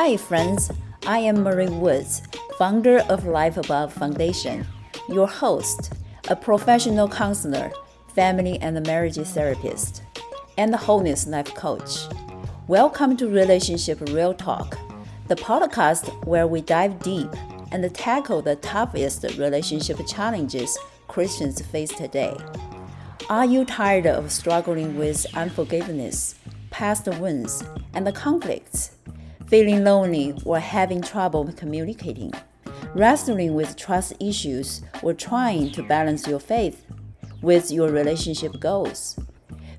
Hi, friends. I am Marie Woods, founder of Life Above Foundation, your host, a professional counselor, family and marriage therapist, and a wholeness life coach. Welcome to Relationship Real Talk, the podcast where we dive deep and tackle the toughest relationship challenges Christians face today. Are you tired of struggling with unforgiveness, past wounds, and conflicts? Feeling lonely or having trouble communicating? Wrestling with trust issues or trying to balance your faith with your relationship goals?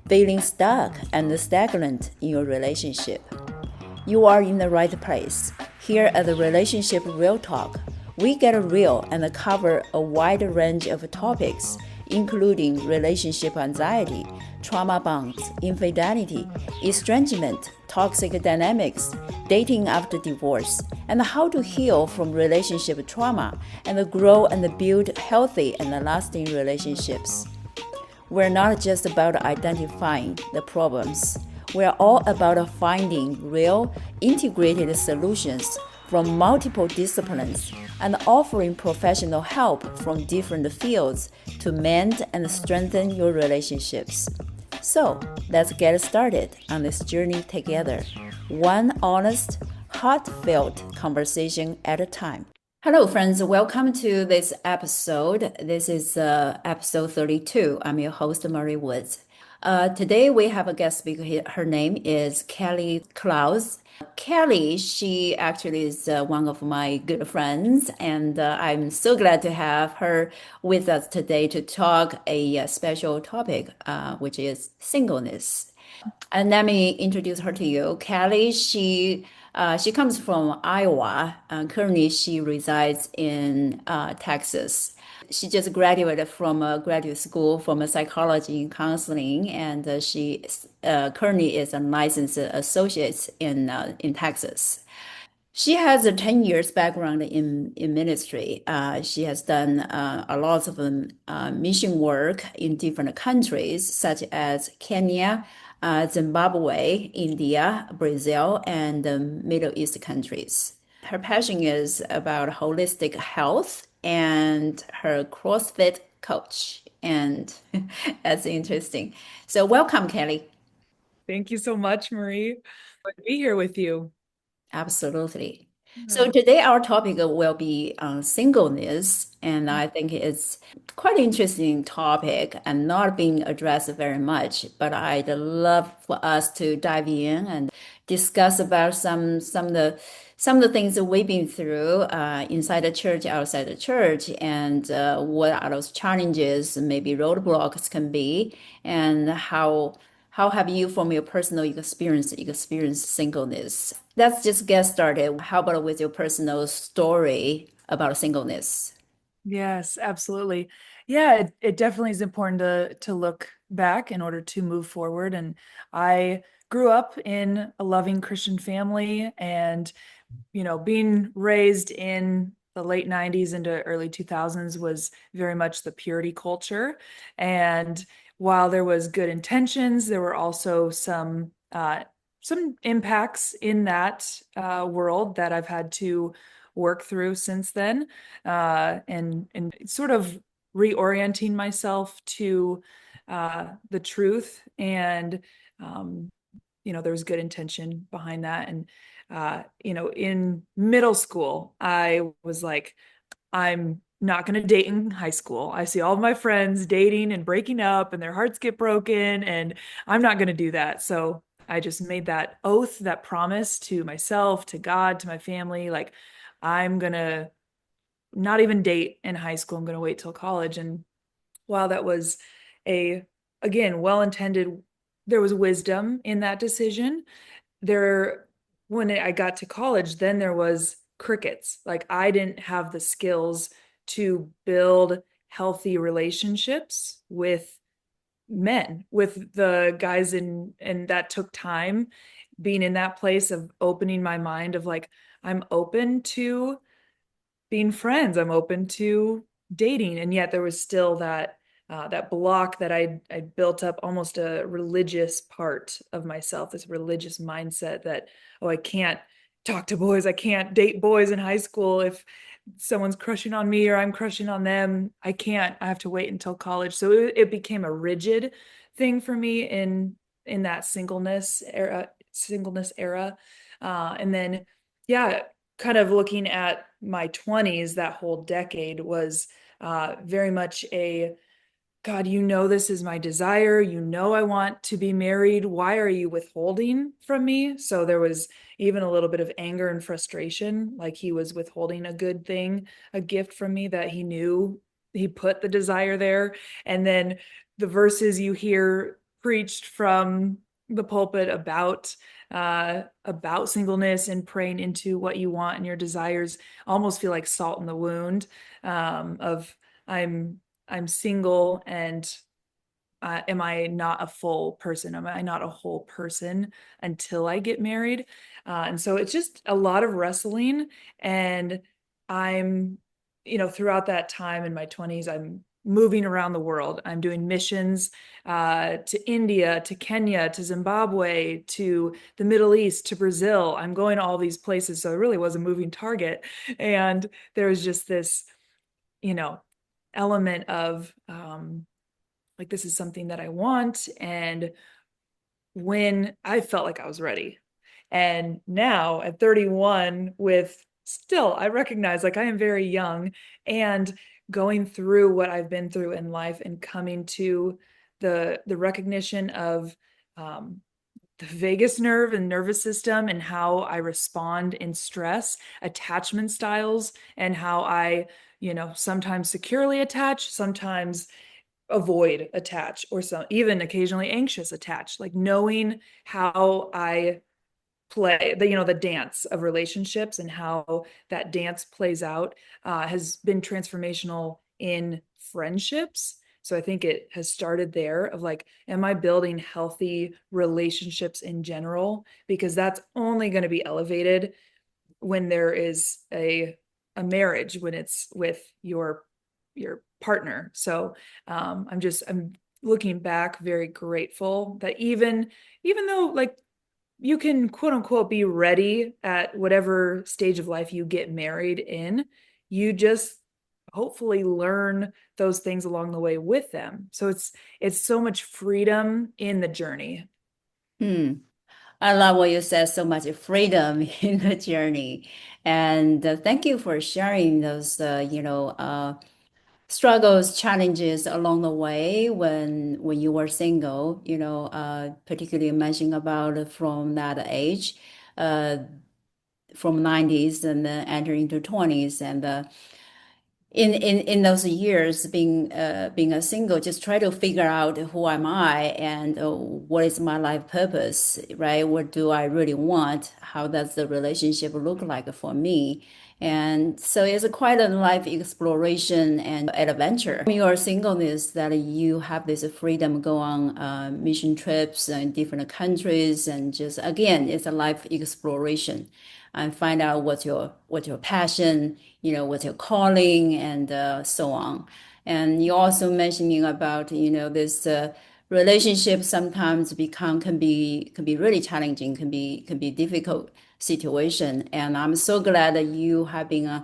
Feeling stuck and stagnant in your relationship? You are in the right place. Here at the Relationship Real Talk, we get real and cover a wide range of topics, including relationship anxiety, trauma bonds, infidelity, estrangement, toxic dynamics, dating after divorce, and how to heal from relationship trauma and grow and build healthy and lasting relationships. We're not just about identifying the problems. We're all about finding real, integrated solutions from multiple disciplines and offering professional help from different fields to mend and strengthen your relationships. So, let's get started on this journey together, one honest, heartfelt conversation at a time. Hello, friends. Welcome to this episode. This is episode 32. I'm your host, Marie Woods. Today we have a guest speaker. Her name is Kelli Klaus. Kelli, she actually is one of my good friends, and I'm so glad to have her with us today to talk a special topic, which is singleness. And let me introduce her to you. Kelli, she comes from Iowa. Currently, she resides in Texas. She just graduated from a graduate school from a psychology and counseling, and she currently is a licensed associate in Texas. She has a 10 years background in ministry. She has done a lot of mission work in different countries, such as Kenya, Zimbabwe, India, Brazil, and the Middle East countries. Her passion is about holistic health and her CrossFit coach. And that's interesting. So welcome, Kelli. Thank you so much, Marie. Good to be here with you. Absolutely. Yeah. So today our topic will be singleness, and I think it's quite an interesting topic and not being addressed very much. But I'd love for us to dive in and discuss about some of the things that we've been through inside the church, outside the church, and what are those challenges, maybe roadblocks can be, and how have you, from your personal experience, experienced singleness? Let's just get started. How about with your personal story about singleness? Yes, absolutely. Yeah, it definitely is important to look back in order to move forward. And I grew up in a loving Christian family and, being raised in the late 90s into early 2000s was very much the purity culture. And while there was good intentions, there were also some impacts in that world that I've had to work through since then, and sort of reorienting myself to the truth. And there was good intention behind that. And in middle school, I was like, I'm not going to date in high school. I see all of my friends dating and breaking up and their hearts get broken, and I'm not going to do that. So I just made that oath, that promise to myself, to God, to my family. Like, I'm going to not even date in high school. I'm going to wait till college. And while that was a, again, well intended, there was wisdom in that decision. There, when I got to college, then there was crickets. Like, I didn't have the skills to build healthy relationships with men, with the guys and that took time, being in that place of opening my mind of like, I'm open to being friends, I'm open to dating. And yet there was still that block that I built up, almost a religious part of myself, this religious mindset that, oh, I can't talk to boys. I can't date boys in high school. If someone's crushing on me or I'm crushing on them, I can't. I have to wait until college. So it became a rigid thing for me in that singleness era. And then yeah, kind of looking at my 20s, that whole decade was very much a God, you know, this is my desire. You know, I want to be married. Why are you withholding from me? So there was even a little bit of anger and frustration, like he was withholding a good thing, a gift from me that he knew he put the desire there. And then the verses you hear preached from the pulpit about singleness and praying into what you want and your desires almost feel like salt in the wound of I'm I'm single and am I not a full person? Am I not a whole person until I get married? And so it's just a lot of wrestling. And I'm, throughout that time in my 20s, I'm moving around the world. I'm doing missions to India, to Kenya, to Zimbabwe, to the Middle East, to Brazil. I'm going to all these places. So it really was a moving target. And there was just this, you know, element of like this is something that I want. And when I felt like I was ready. And now at 31, with still, I recognize like I am very young and going through what I've been through in life and coming to the recognition of the vagus nerve and nervous system and how I respond in stress, attachment styles, and how I, sometimes securely attach, sometimes avoid attach, or some even occasionally anxious attach, like knowing how I play the dance of relationships and how that dance plays out has been transformational in friendships. So I think it has started there of like, am I building healthy relationships in general? Because that's only going to be elevated when there is a marriage, when it's with your partner. So I'm looking back very grateful that even though like you can quote unquote be ready at whatever stage of life you get married in, you just hopefully learn those things along the way with them. So it's so much freedom in the journey. Hmm. I love what you said, so much freedom in the journey. And thank you for sharing those, struggles, challenges along the way when you were single, particularly mentioning about from that age, uh, from 90s and then entering into 20s and in those years being a single, just try to figure out who am I and what is my life purpose, right? What do I really want? How does the relationship look like for me? And so it's quite a life exploration and adventure. Your singleness that you have this freedom go on mission trips in different countries and just again, it's a life exploration and find out what's your passion, what's your calling, and so on. And you also mentioning about this relationship sometimes become can be really challenging, can be difficult situation. And I'm so glad that you have been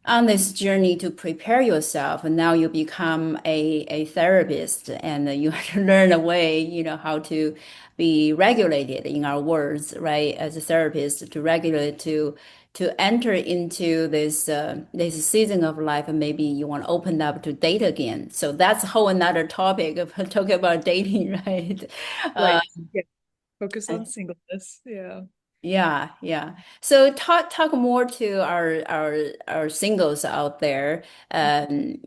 on this journey to prepare yourself. And now you become a therapist and you have to learn a way, how to be regulated in our words, right? As a therapist to regulate to enter into this season of life and maybe you want to open up to date again. So that's a whole another topic of talking about dating, right? Right. Yeah. Focus on singleness. Yeah. Yeah, yeah. So talk more to our singles out there.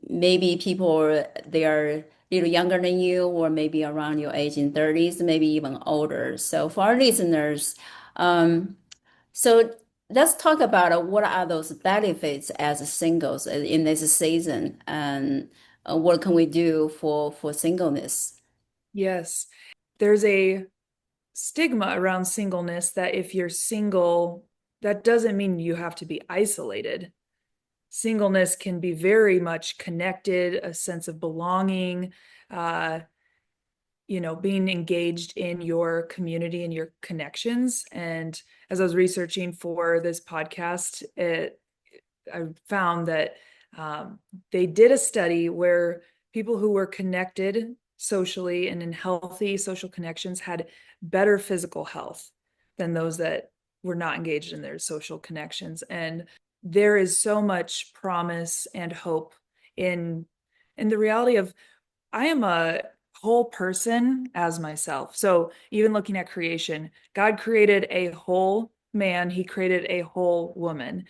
Maybe people they are a little younger than you, or maybe around your age in 30s, maybe even older. So for our listeners, um, so let's talk about what are those benefits as singles in this season, and what can we do for singleness? Yes. There's a stigma around singleness that if you're single, that doesn't mean you have to be isolated. Singleness can be very much connected, a sense of belonging, uh, being engaged in your community and your connections. And as I was researching for this podcast, I found that they did a study where people who were connected socially and in healthy social connections had better physical health than those that were not engaged in their social connections. And there is so much promise and hope in the reality of I am a whole person as myself. So even looking at creation, God created a whole man, he created a whole woman.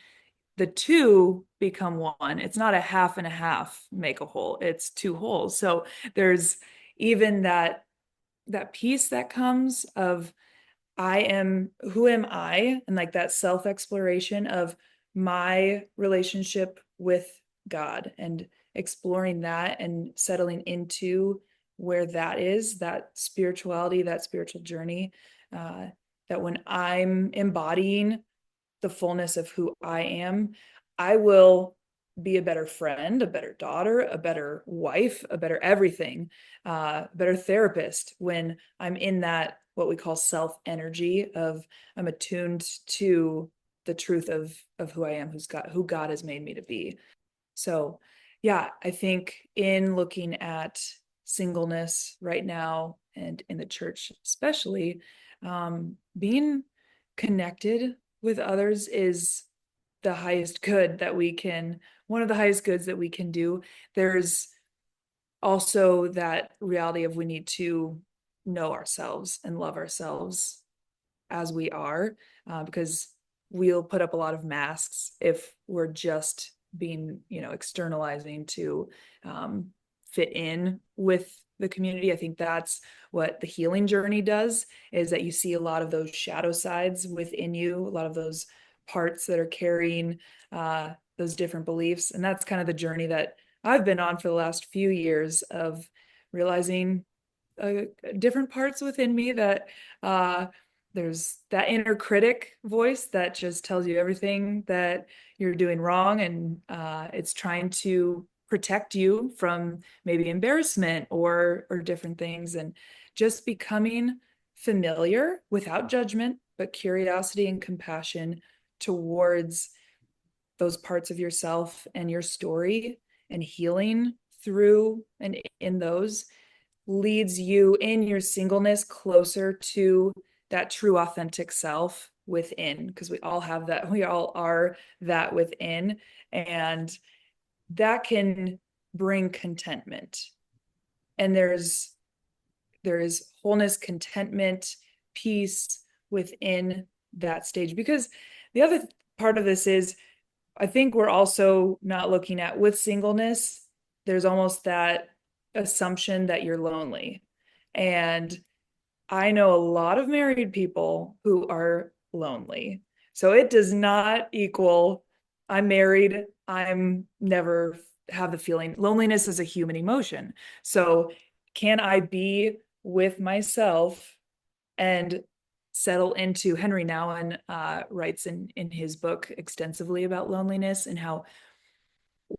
The two become one. It's not a half and a half make a whole. It's two wholes. So there's even that piece that comes of who am I? And like that self exploration of my relationship with God and exploring that and settling into where that is, that spirituality, that spiritual journey. That when I'm embodying the fullness of who I am, I will be a better friend, a better daughter, a better wife, a better everything, better therapist when I'm in that what we call self energy of I'm attuned to the truth of who I am, who God has made me to be. So, yeah, I think in looking at singleness right now and in the church, especially, being connected with others is the highest good that we can, one of the highest goods that we can do. There's also that reality of we need to know ourselves and love ourselves as we are, because we'll put up a lot of masks if we're just being, externalizing to fit in with the community. I think that's what the healing journey does, is that you see a lot of those shadow sides within you, a lot of those parts that are carrying those different beliefs. And that's kind of the journey that I've been on for the last few years of realizing different parts within me that there's that inner critic voice that just tells you everything that you're doing wrong, and it's trying to protect you from maybe embarrassment or different things, and just becoming familiar without judgment but curiosity and compassion towards those parts of yourself and your story, and healing through and in those leads you in your singleness closer to that true authentic self within, because we all have that, we all are that within, and that can bring contentment. And there is wholeness, contentment, peace within that stage. Because the other part of this is, I think we're also not looking at with singleness, there's almost that assumption that you're lonely. And I know a lot of married people who are lonely. So it does not equal I'm married, I'm never have the feeling. Loneliness is a human emotion. So can I be with myself and settle into, Henry Nouwen writes in his book extensively about loneliness and how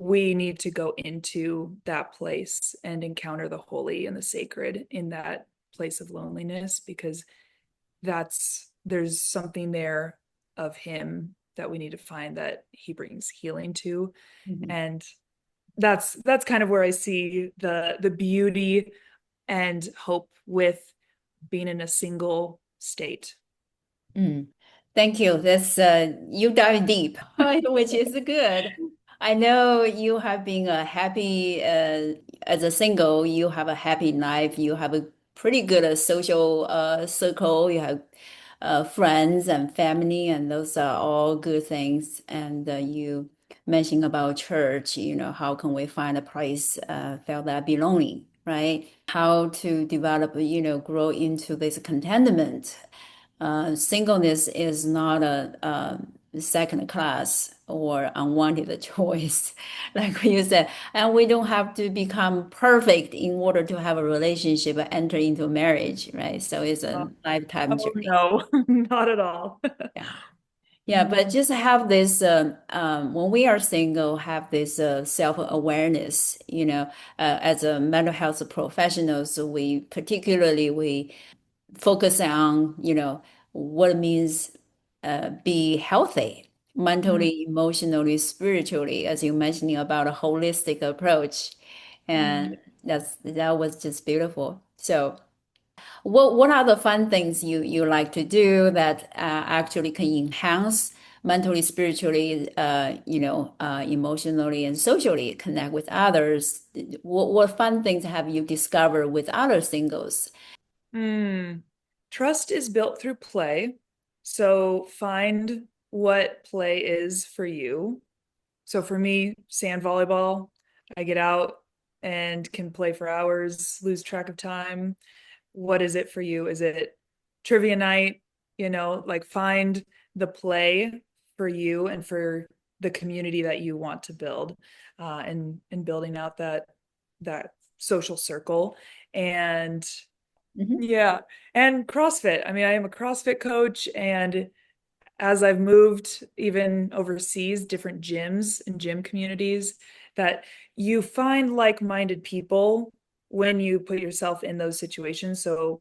we need to go into that place and encounter the holy and the sacred in that place of loneliness, because there's something there of him that we need to find, that he brings healing to. Mhm. And that's kind of where I see the beauty and hope with being in a single state. Mm. Thank you. That's you dive deep, which is good. I know you have been a happy as a single. You have a happy life. You have a pretty good social circle. You have friends and family, and those are all good things. And you mentioned about church. How can we find a place feel that belonging, right? How to develop, grow into this contentment. Singleness is not a second class or unwanted choice, like you said. And we don't have to become perfect in order to have a relationship or enter into marriage, right? So it's a lifetime Oh journey. no, not at all. Yeah. Yeah, but just have this when we are single, have this self-awareness, as a mental health professionals, we focus on, what it means be healthy Mhm. mentally, emotionally, spiritually, as you mentioning about a holistic approach. And Mhm. that was just beautiful. So what are the fun things you like to do that actually can enhance mentally, spiritually, emotionally and socially connect with others? What fun things have you discovered with other singles? Mm. Trust is built through play. So find what play is for you. So for me, sand volleyball, I get out and can play for hours, lose track of time. What is it for you? Is it trivia night? Like find the play for you and for the community that you want to build, and building out that social circle. And Mhm. yeah, and CrossFit. I mean, I am a CrossFit coach, and as I've moved even overseas, different gyms and gym communities, that you find like-minded people when you put yourself in those situations. So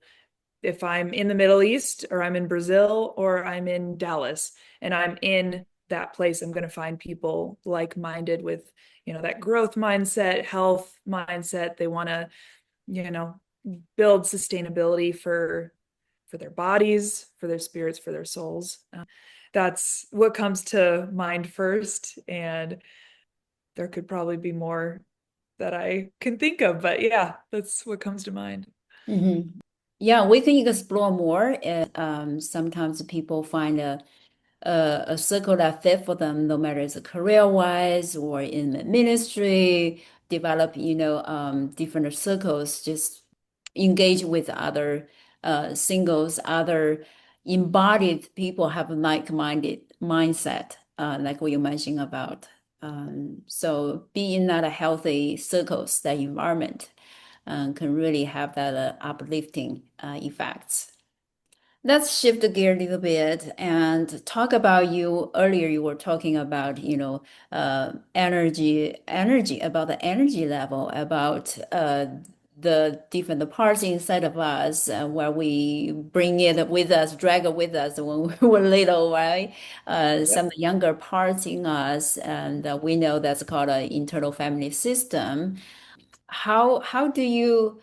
if I'm in the Middle East or I'm in Brazil or I'm in Dallas and I'm in that place, I'm going to find people like-minded with, that growth mindset, health mindset. They want to, you know, build sustainability for their bodies, for their spirits, for their souls. That's what comes to mind first, and there could probably be more that I can think of, but yeah, that's what comes to mind. Mhm. Yeah, we can explore more. Sometimes people find a circle that fit for them, no matter it's career-wise or in the ministry, develop, different circles, just engage with other singles, other embodied people have a like-minded mindset, like what you mentioned about. So be in that healthy circles, that environment, can really have that uplifting effects. Let's shift the gear a little bit and talk about you. Earlier, you were talking about, about the energy level, about the different parts inside of us, where we bring it with us, drag it with us when we were little, right? Some Yep. younger parts in us, and we know that's called an internal family system. How do you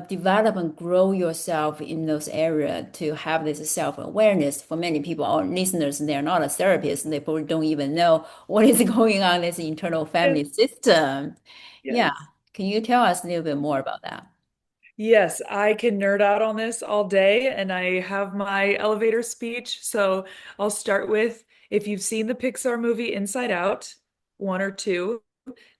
develop and grow yourself in those areas to have this self-awareness? For many people, our listeners, they're not a therapist, and they probably don't even know what is going on in this internal family Yes. system. Yeah, Yes. can you tell us a little bit more about that? Yes, I can nerd out on this all day, and I have my elevator speech. So I'll start with, if you've seen the Pixar movie Inside Out, one or two,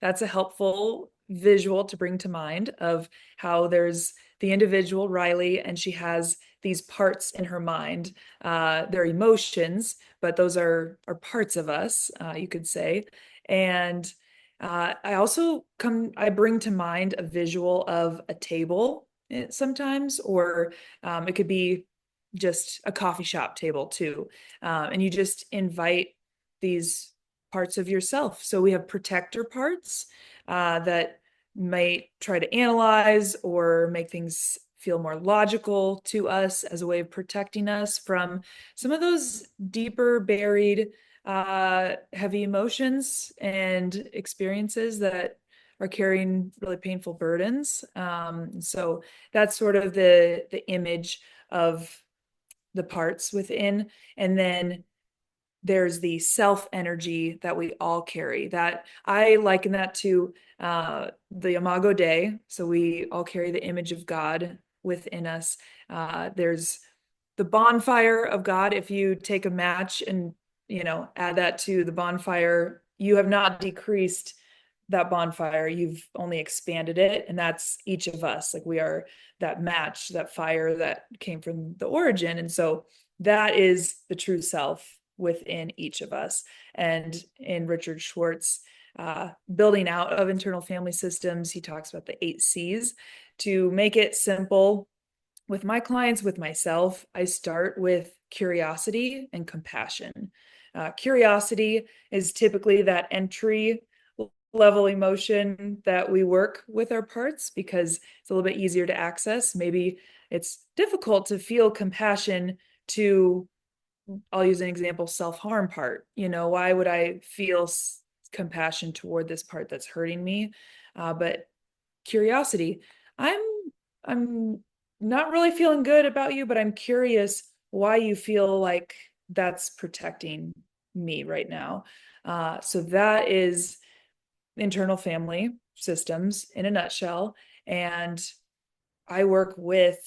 that's a helpful visual to bring to mind of how there's the individual, Riley, and she has these parts in her mind. They're emotions, but those are parts of us, you could say. And I bring to mind a visual of a table sometimes, or it could be just a coffee shop table too. And you just invite these parts of yourself. So we have protector parts that might try to analyze or make things feel more logical to us as a way of protecting us from some of those deeper buried heavy emotions and experiences that are carrying really painful burdens. So that's sort of the image of the parts within. And then there's the self energy that we all carry, that I liken that to the Imago Dei. So we all carry the image of God within us. There's the bonfire of God. If you take a match and add that to the bonfire, you have not decreased that bonfire, you've only expanded it, and that's each of us. Like we are that match, that fire that came from the origin. And so that is the true self within each of us. And in Richard Schwartz, building out of internal family systems, he talks about the 8 C's. To make it simple, with my clients, with myself, I start with curiosity and compassion. Curiosity is typically that entry level emotion that we work with our parts because it's a little bit easier to access. Maybe it's difficult to feel compassion to, I'll use an example, self-harm part. Why would I feel compassion toward this part that's hurting me? But curiosity, I'm I'm not really feeling good about you, but I'm curious why you feel like that's protecting me right now. So that is internal family systems in a nutshell. And I work with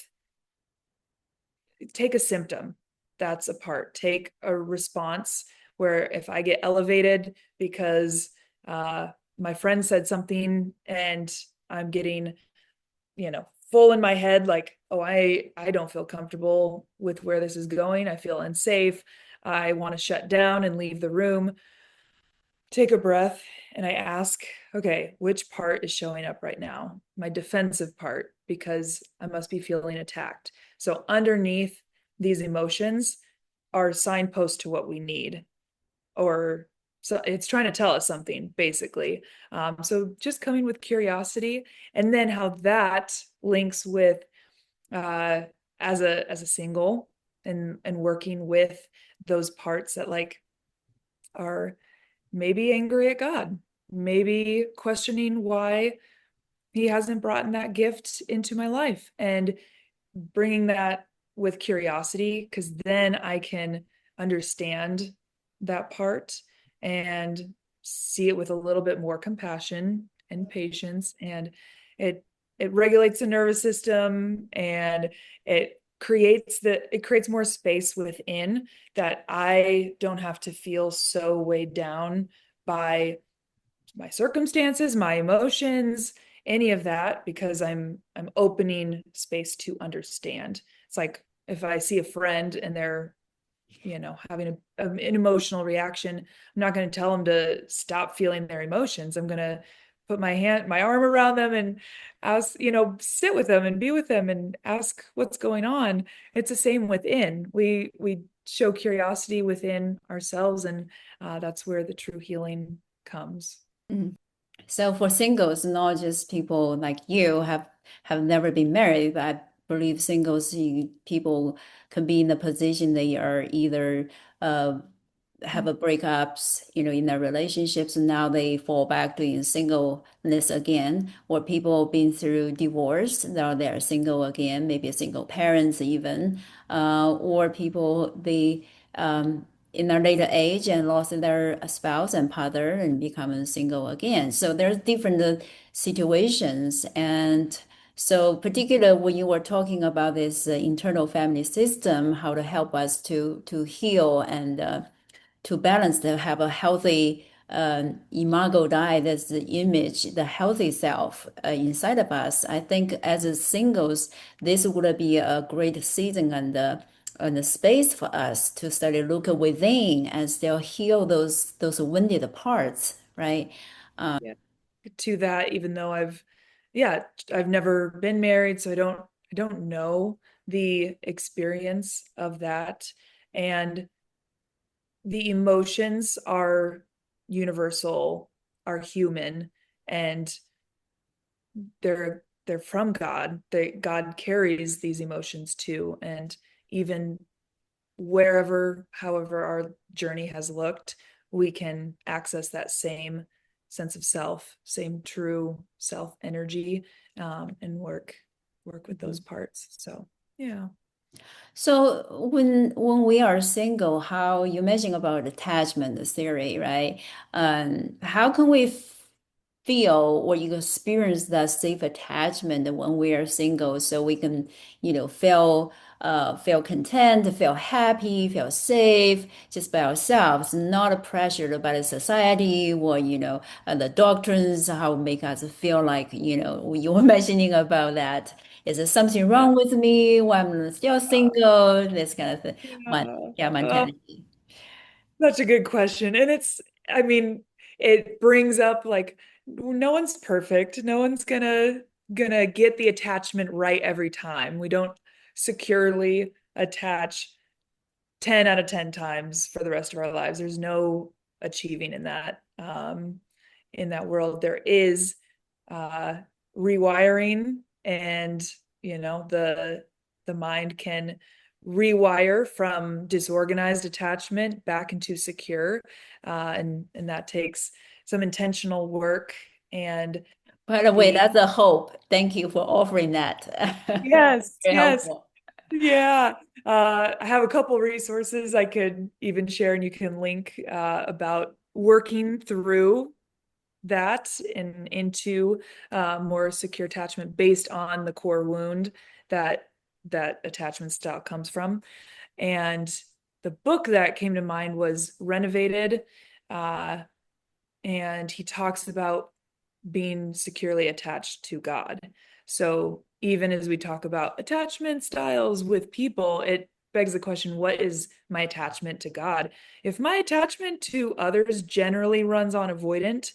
take a symptom that's a part, take a response where if I get elevated because my friend said something and I'm getting, full in my head, like, oh, I don't feel comfortable with where this is going. I feel unsafe. I want to shut down and leave the room. Take a breath and I ask, okay, which part is showing up right now? My defensive part, because I must be feeling attacked. So underneath these emotions are signposts to what we need, or so it's trying to tell us something basically. So just coming with curiosity, and then how that links with uh, as a single, and working with those parts that like are maybe angry at God, maybe questioning why he hasn't brought in that gift into my life, and bringing that with curiosity, because then I can understand that part and see it with a little bit more compassion and patience. And it it regulates the nervous system, and it creates more space within, that I don't have to feel so weighed down by my circumstances, my emotions, any of that, because I'm opening space to understand. It's like if I see a friend and they're, having an emotional reaction, I'm not going to tell them to stop feeling their emotions. I'm going to put my arm around them and ask, sit with them and be with them and ask what's going on. It's the same within. We show curiosity within ourselves, and that's where the true healing comes. Mhm. So for singles, not just people like you have never been married, but I believe singles people can be in the position they are either uh, have a breakups, in their relationships, and now they fall back to in singleness again, or people been through divorce, now they're single again, maybe a single parents even, or people in their later age and lost their spouse and partner and become single again. So there's different situations. And so particular when you were talking about this internal family system, how to help us to heal and to balance to have a healthy imago Dei, that's the image, the healthy self inside of us. I think as a singles, this would be a great season and the space for us to start to look within and still heal those wounded parts, right? Yeah. To that, even though yeah, I've never been married, so I don't know the experience of that. And the emotions are universal, are human, and they're from God. God carries these emotions too. And even however our journey has looked, we can access that same sense of self, same true self energy, and work with those parts. So yeah. So when we are single, how you mentioned about attachment theory, right? How can we feel or you experience that safe attachment when we are single, so we can, feel content, feel happy, feel safe just by ourselves, not pressured by the society or the doctrines, how make us feel like you were mentioning about that. Is there something Yeah. wrong with me? Why I'm still single? This kind of thing. Yeah. Yeah, Uh, mentality. Such a good question. And I mean, it brings up like no one's perfect. No one's gonna get the attachment right every time. We don't securely attach 10 out of 10 times for the rest of our lives. There's no achieving in that world. There is uh, rewiring, and the mind can rewire from disorganized attachment back into secure, and that takes some intentional work and By the way, being that's a hope. Thank you for offering that. yes, Very yes. helpful. Yeah. I have a couple resources I could even share, and you can link about working through that and into more secure attachment based on the core wound that that attachment style comes from. And the book that came to mind was Renovated, uh, and he talks about being securely attached to God. So even as we talk about attachment styles with people, it begs the question, what is my attachment to God? If my attachment to others generally runs on avoidant,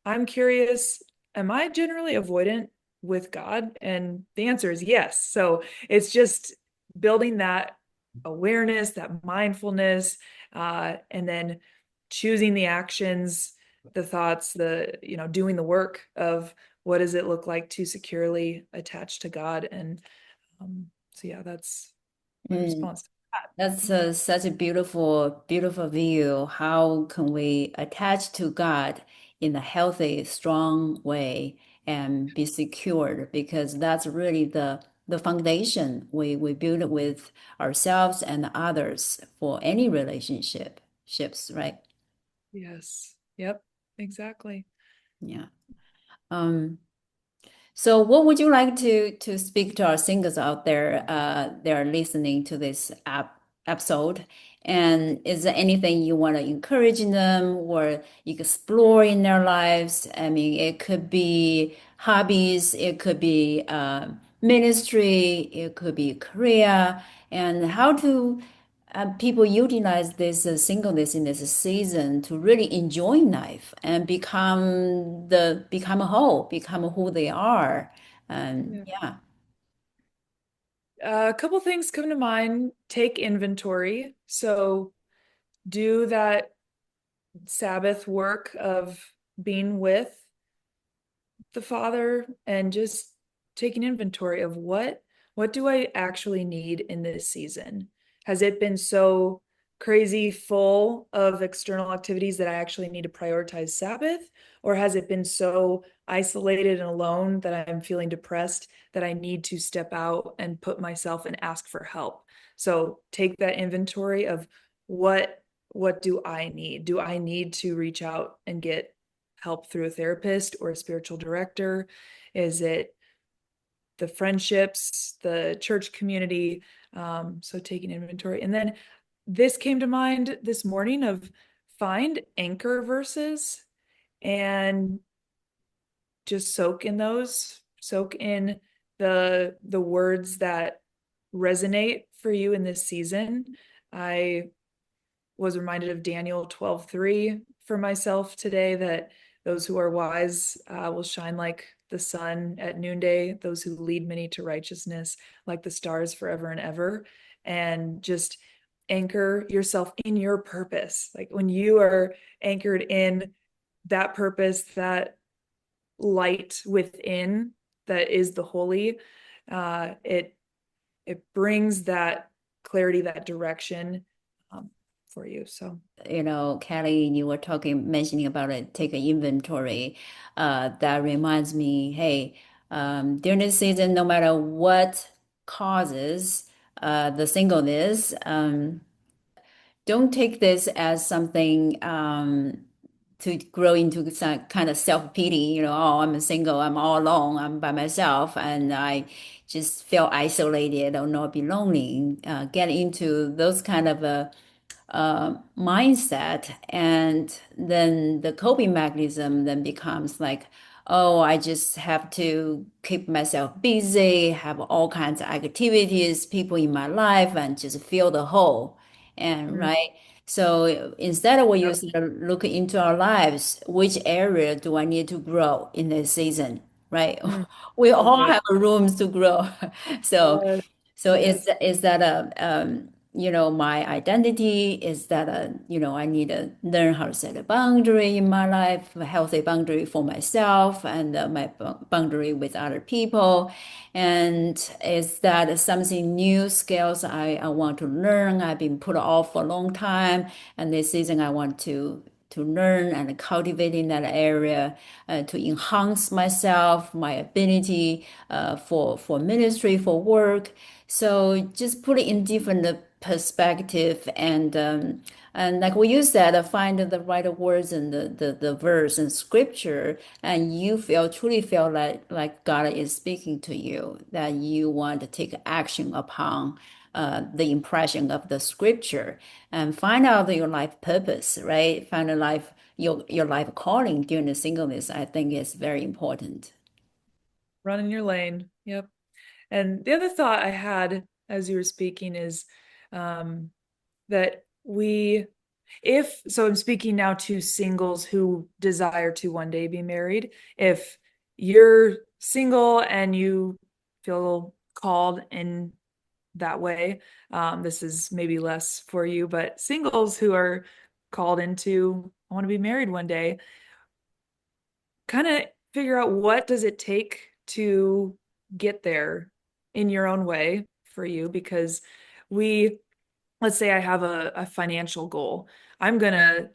I'm curious, am I generally avoidant with God? And the answer is yes. So it's just building that awareness, that mindfulness, and then choosing the actions, the thoughts, doing the work of what does it look like to securely attach to God. And so, yeah, that's my Mm. response to that. That's Yeah. such a beautiful, beautiful view. How can we attach to God in a healthy, strong way and be secured? Because that's really the foundation we build with ourselves and others for any ships, right? Yes. Yep. Exactly. Yeah. Um, So, what would you like to speak to our singers out there? They're listening to this episode, and is there anything you want to encourage them or explore in their lives? I mean, it could be hobbies, it could be ministry, it could be career, and how to people utilize this singleness in this season to really enjoy life and become a whole, become who they are. And Yeah. yeah, A couple things come to mind. Take inventory. So do that Sabbath work of being with the Father and just taking inventory of what do I actually need in this season? Has it been so crazy full of external activities that I actually need to prioritize Sabbath? Or has it been so isolated and alone that I'm feeling depressed that I need to step out and put myself and ask for help? So take that inventory of what do I need? Do I need to reach out and get help through a therapist or a spiritual director? Is it the friendships, the church community? So taking inventory. And then this came to mind this morning of find anchor verses and just soak in those, soak in the words that resonate for you in this season. I was reminded of Daniel 12:3 for myself today, that those who are wise will shine like the sun at noonday, those who lead many to righteousness like the stars forever and ever. And just anchor yourself in your purpose. Like when you are anchored in that purpose, that light within that is the holy, it brings that clarity, that direction um, for you. So Kelly, you were mentioning about it, take an inventory. That reminds me, hey, during this season, no matter what causes the singleness, don't take this as something to grow into some kind of self-pity, oh, I'm single, I'm all alone, I'm by myself, and I just feel isolated or not belonging. Get into those kind of mindset, and then the coping mechanism then becomes like, oh, I just have to keep myself busy, have all kinds of activities, people in my life, and just fill the hole. And mm, right. So instead of what you yep. sort of look into our lives, which area do I need to grow in this season? Right. Mm, We so all good. have rooms to grow. So Yes, so yes. is that a my identity is that, I need to learn how to set a boundary in my life, a healthy boundary for myself and my boundary with other people. And is that something new skills I want to learn? I've been put off for a long time. And this season I want to learn and cultivate in that area to enhance myself, my ability for ministry, for work. So just put it in different perspective and like what you said, find the right words and the verse and scripture, and you truly feel like God is speaking to you, that you want to take action upon the impression of the scripture and find out your life purpose, right? Find a life your life calling during the singleness. I think is very important. Run in your lane. Yep. And the other thought I had as you were speaking is um, that if so, I'm speaking now to singles who desire to one day be married. If you're single and you feel called in that way, this is maybe less for you, but singles who are called into, I want to be married one day, kind of figure out what does it take to get there in your own way for you, because we let's say I have a financial goal. I'm going to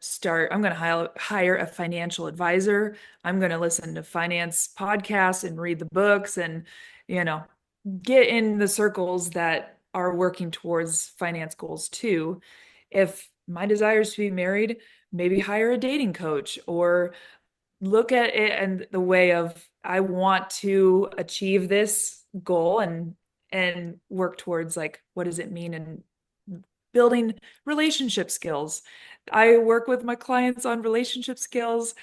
hire a financial advisor. I'm going to listen to finance podcasts and read the books and, you know, get in the circles that are working towards finance goals too. If my desire is to be married, maybe hire a dating coach or look at it and the way of I want to achieve this goal and work towards like what does it mean and building relationship skills. I work with my clients on relationship skills,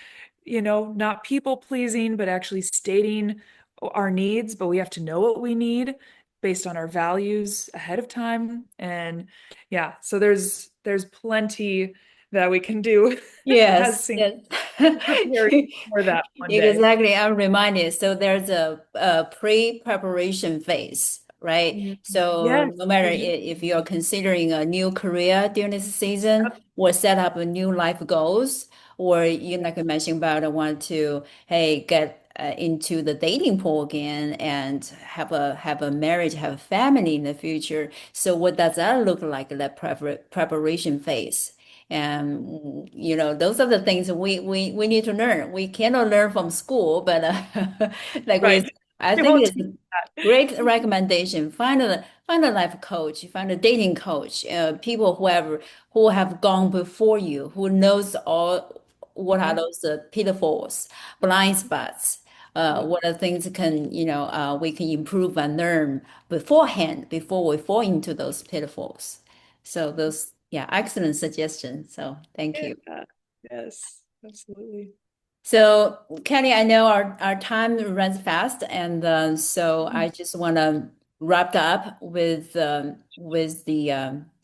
not people pleasing, but actually stating our needs, but we have to know what we need based on our values ahead of time. And yeah, so there's plenty that we can do as Yes, singles yes. preparing for that one day. Exactly. I'm reminded. So there's a pre-preparation phase, right? Mhm. So Yes. no matter Mhm. if you're considering a new career during this season or set up a new life goals, or you like I mentioned about I want to, hey, get into the dating pool again and have a marriage, have a family in the future. So what does that look like, that preparation phase? And those are the things we need to learn. We cannot learn from school, but like Right. I It think won't it's teach a that. great recommendation. Find a life coach, find a dating coach, people who have gone before you, who knows all what are Mhm. those pitfalls, blind spots. Yep. What are things we can improve and learn beforehand before we fall into those pitfalls. So those, yeah, excellent suggestion. So thank you. Yeah. Yes, absolutely. So Kelly, I know our time runs fast, and so I just want to wrap up with the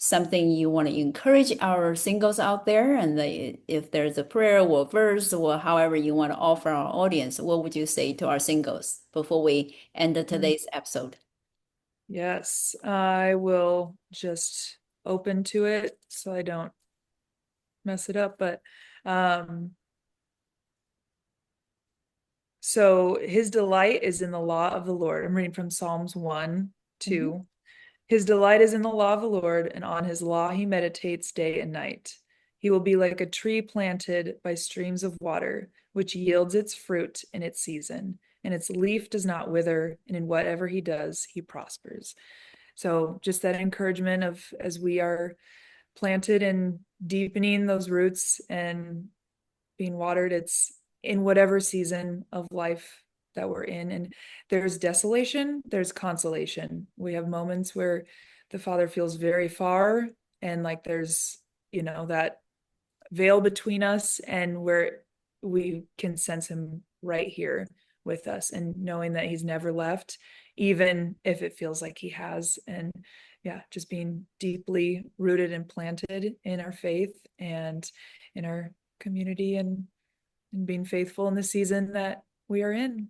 something you want to encourage our singles out there, and if there's a prayer or verse or however you want to offer our audience, what would you say to our singles before we end Mm. today's episode? Yes, I will just open to it so I don't mess it up. But um, so his delight is in the law of the Lord. I'm reading from Psalms 1, Mhm. 2. His delight is in the law of the Lord, and on his law he meditates day and night. He will be like a tree planted by streams of water, which yields its fruit in its season, and its leaf does not wither, and in whatever he does, he prospers. So just that encouragement of as we are planted and deepening those roots and being watered, it's in whatever season of life that we're in. And there's desolation, there's consolation. We have moments where the Father feels very far and like there's, that veil between us and where we can sense him right here with us and knowing that he's never left, even if it feels like he has. And yeah, just being deeply rooted and planted in our faith and in our community and being faithful in the season that we are in.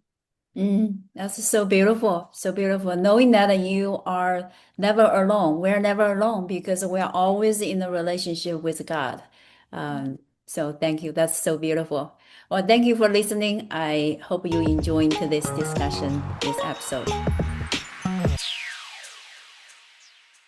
That's so beautiful, so beautiful. Knowing that you are never alone. We're never alone because we are always in a relationship with God. So thank you. That's so beautiful. Well, thank you for listening. I hope you enjoyed this discussion, this episode.